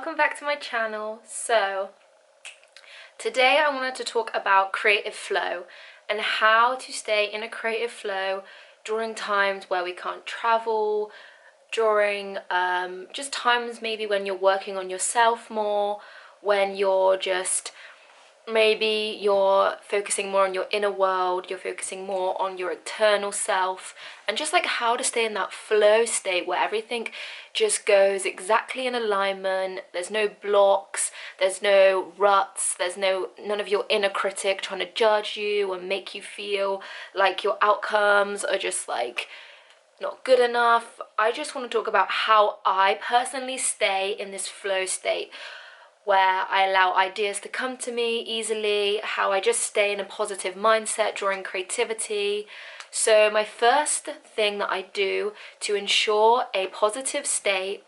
welcome back to my channel. So today I wanted to talk about creative flow and how to stay in a creative flow during times where we can't travel, during just times maybe when you're working on yourself more, when you're just maybe you're focusing more on your inner world, you're focusing more on your eternal self, and just like how to stay in that flow state where everything just goes exactly in alignment. There's no blocks, there's no ruts, there's none of your inner critic trying to judge you and make you feel like your outcomes are just like not good enough. I just want to talk about how I personally stay in this flow state where I allow ideas to come to me easily, how I just stay in a positive mindset during creativity. So my first thing that I do to ensure a positive state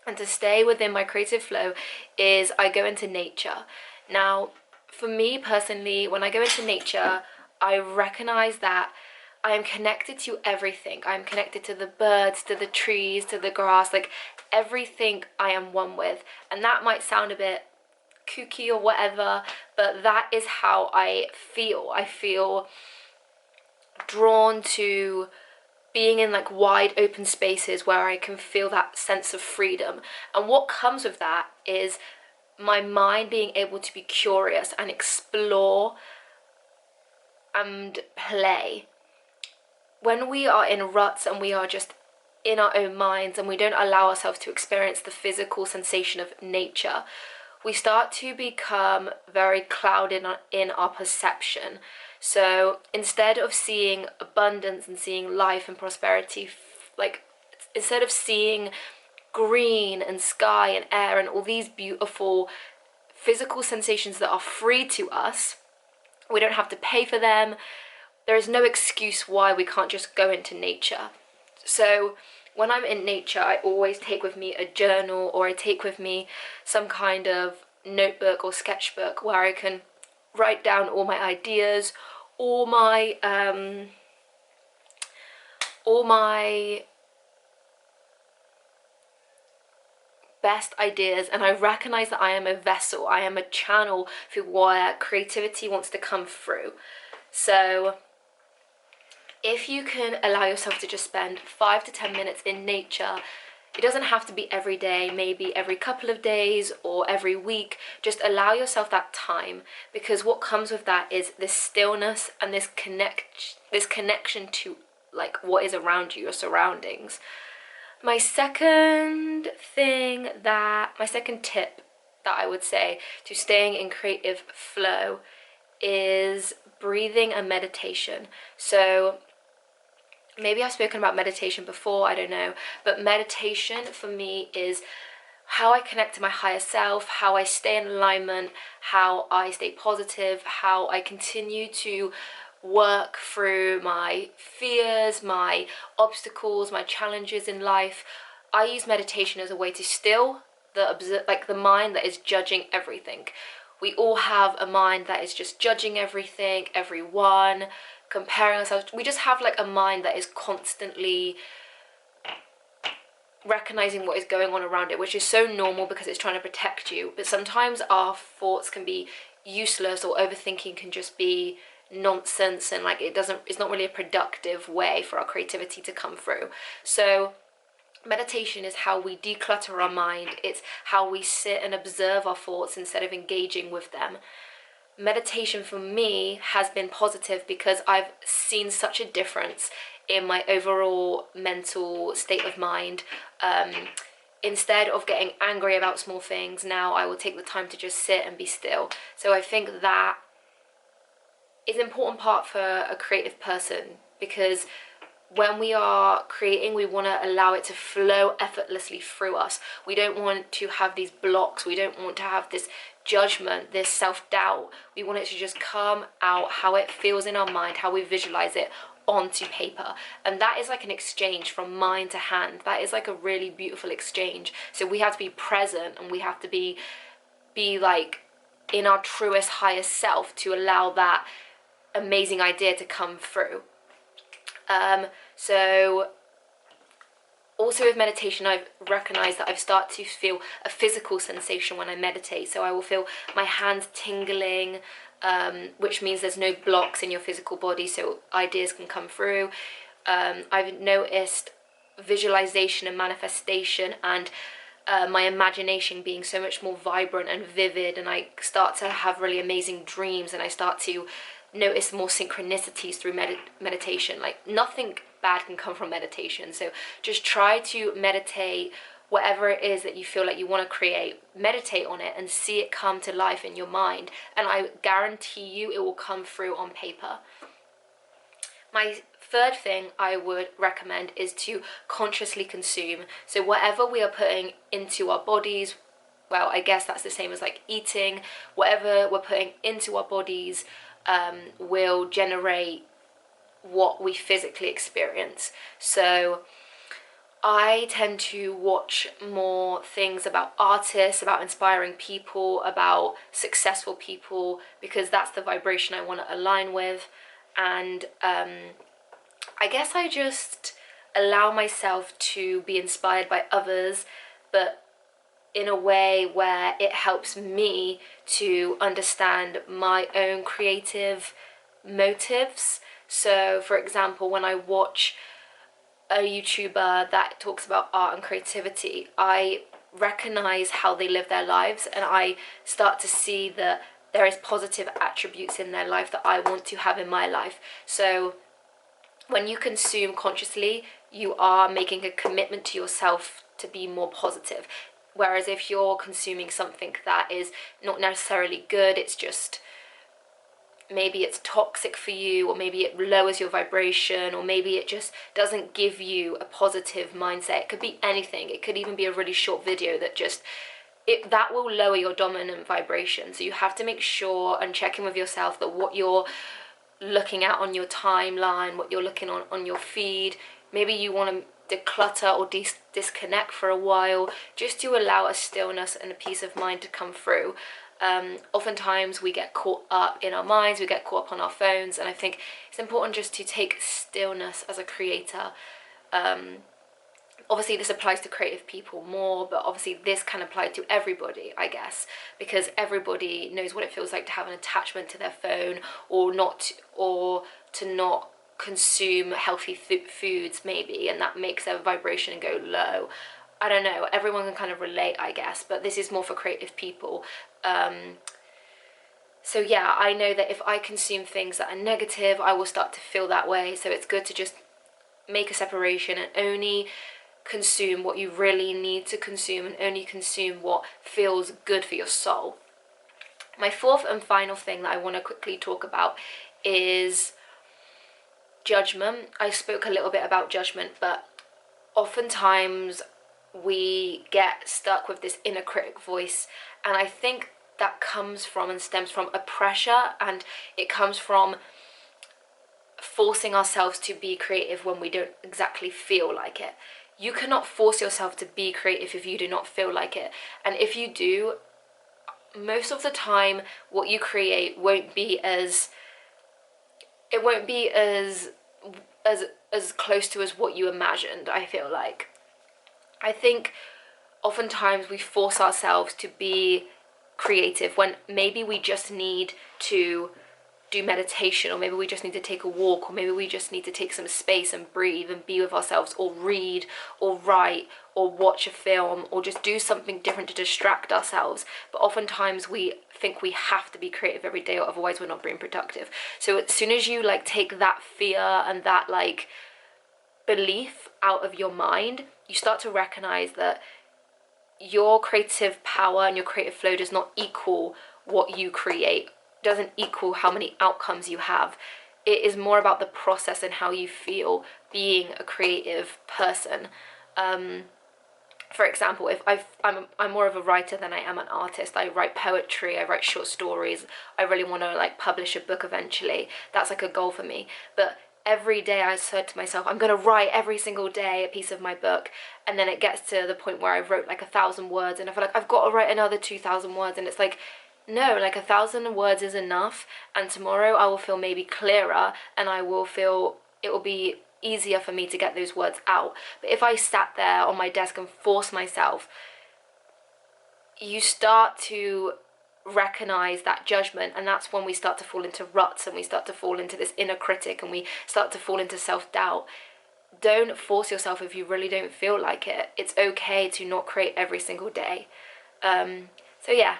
and to stay within my creative flow is I go into nature. Now, for me personally, when I go into nature, I recognize that I am connected to everything. I am connected to the birds, to the trees, to the grass, like everything I am one with. And that might sound a bit kooky or whatever, but that is how I feel. I feel drawn to being in like wide open spaces where I can feel that sense of freedom. And what comes with that is my mind being able to be curious and explore and play. When we are in ruts and we are just in our own minds and we don't allow ourselves to experience the physical sensation of nature, we start to become very clouded in our perception. So instead of seeing abundance and seeing life and prosperity, like instead of seeing green and sky and air and all these beautiful physical sensations that are free to us, we don't have to pay for them. There is no excuse why we can't just go into nature. So when I'm in nature, I always take with me a journal, or I take with me some kind of notebook or sketchbook where I can write down all my ideas, all my best ideas, and I recognize that I am a vessel, I am a channel through where creativity wants to come through. So if you can allow yourself to just spend 5 to 10 minutes in nature, it doesn't have to be every day, maybe every couple of days or every week, just allow yourself that time, because what comes with that is this stillness and this connection to like what is around you, your surroundings. My second tip that I would say to staying in creative flow is breathing and meditation. So maybe I've spoken about meditation before, I don't know, but meditation for me is how I connect to my higher self, how I stay in alignment, how I stay positive, how I continue to work through my fears, my obstacles, my challenges in life. I use meditation as a way to still the mind that is judging everything. We all have a mind that is just judging everything, everyone, comparing ourselves. We just have like a mind that is constantly recognizing what is going on around it, which is so normal because it's trying to protect you. But sometimes our thoughts can be useless, or overthinking can just be nonsense, and like it's not really a productive way for our creativity to come through. So meditation is how we declutter our mind. It's how we sit and observe our thoughts instead of engaging with them. Meditation for me has been positive because I've seen such a difference in my overall mental state of mind. Instead of getting angry about small things, now I will take the time to just sit and be still. So I think that is an important part for a creative person, because when we are creating, we want to allow it to flow effortlessly through us. We don't want to have these blocks. We don't want to have this judgment, this self-doubt. We want it to just come out how it feels in our mind, how we visualize it onto paper. And that is like an exchange from mind to hand. That is like a really beautiful exchange. So we have to be present, and we have to be like in our truest, highest self to allow that amazing idea to come through. So Also with meditation, I've recognized that I've started to feel a physical sensation when I meditate. So I will feel my hands tingling, which means there's no blocks in your physical body, so ideas can come through. I've noticed visualization and manifestation and my imagination being so much more vibrant and vivid, and I start to have really amazing dreams, and I start to notice more synchronicities through meditation. Like, nothing bad can come from meditation, so just try to meditate. Whatever it is that you feel like you want to create, meditate on it and see it come to life in your mind, and I guarantee you it will come through on paper. My third thing I would recommend is to consciously consume. So whatever we are putting into our bodies, well, I guess that's the same as like eating. Whatever we're putting into our bodies will generate what we physically experience. So I tend to watch more things about artists, about inspiring people, about successful people, because that's the vibration I want to align with. And I guess I just allow myself to be inspired by others, but in a way where it helps me to understand my own creative motives. So for example, when I watch a YouTuber that talks about art and creativity, I recognize how they live their lives, and I start to see that there is positive attributes in their life that I want to have in my life. So when you consume consciously, you are making a commitment to yourself to be more positive. Whereas if you're consuming something that is not necessarily good, it's just, maybe it's toxic for you, or maybe it lowers your vibration, or maybe it just doesn't give you a positive mindset. It could be anything. It could even be a really short video that just, that will lower your dominant vibration. So you have to make sure and check in with yourself that what you're looking at on your timeline, what you're looking on your feed, maybe you want to declutter or disconnect for a while, just to allow a stillness and a peace of mind to come through. Oftentimes we get caught up in our minds, we get caught up on our phones, and I think it's important just to take stillness as a creator. Obviously this applies to creative people more, but obviously this can apply to everybody, I guess, because everybody knows what it feels like to have an attachment to their phone, or to not consume healthy foods maybe, and that makes their vibration go low. I don't know, everyone can kind of relate, I guess, but this is more for creative people. So yeah, I know that if I consume things that are negative, I will start to feel that way. So it's good to just make a separation and only consume what you really need to consume, and only consume what feels good for your soul. My fourth and final thing that I want to quickly talk about is judgment. I spoke a little bit about judgment, but oftentimes we get stuck with this inner critic voice, and I think that comes from and stems from a pressure, and it comes from forcing ourselves to be creative when we don't exactly feel like it. You cannot force yourself to be creative if you do not feel like it, and if you do, most of the time what you create won't be as close to as what you imagined. I feel like, I think oftentimes we force ourselves to be creative when maybe we just need to do meditation, or maybe we just need to take a walk, or maybe we just need to take some space and breathe and be with ourselves, or read or write or watch a film, or just do something different to distract ourselves. But oftentimes we think we have to be creative every day, or otherwise we're not being productive. So as soon as you like take that fear and that like belief out of your mind, you start to recognize that your creative power and your creative flow does not equal what you create, doesn't equal how many outcomes you have. It is more about the process and how you feel being a creative person. For example, if I'm more of a writer than I am an artist. I write poetry, I write short stories. I really want to like publish a book eventually. That's like a goal for me. But every day I said to myself, I'm going to write every single day a piece of my book. And then it gets to the point where I wrote like 1,000 words, and I feel like I've got to write another 2,000 words. And it's like, no, like 1,000 words is enough. And tomorrow I will feel maybe clearer, and I will feel it will be easier for me to get those words out. But if I sat there on my desk and forced myself, you start to recognize that judgment, and that's when we start to fall into ruts and we start to fall into this inner critic and we start to fall into self-doubt. Don't force yourself if you really don't feel like it. It's okay to not create every single day. So yeah,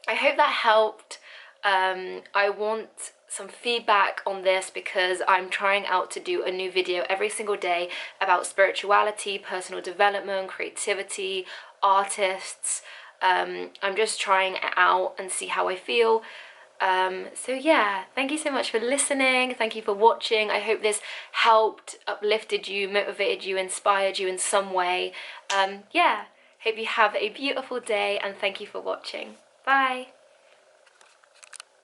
I hope that helped. I want some feedback on this because I'm trying out to do a new video every single day about spirituality, personal development, creativity, artists. I'm just trying it out and see how I feel. So yeah, thank you so much for listening. Thank you for watching. I hope this helped, uplifted you, motivated you, inspired you in some way. Yeah, hope you have a beautiful day, and thank you for watching. Bye.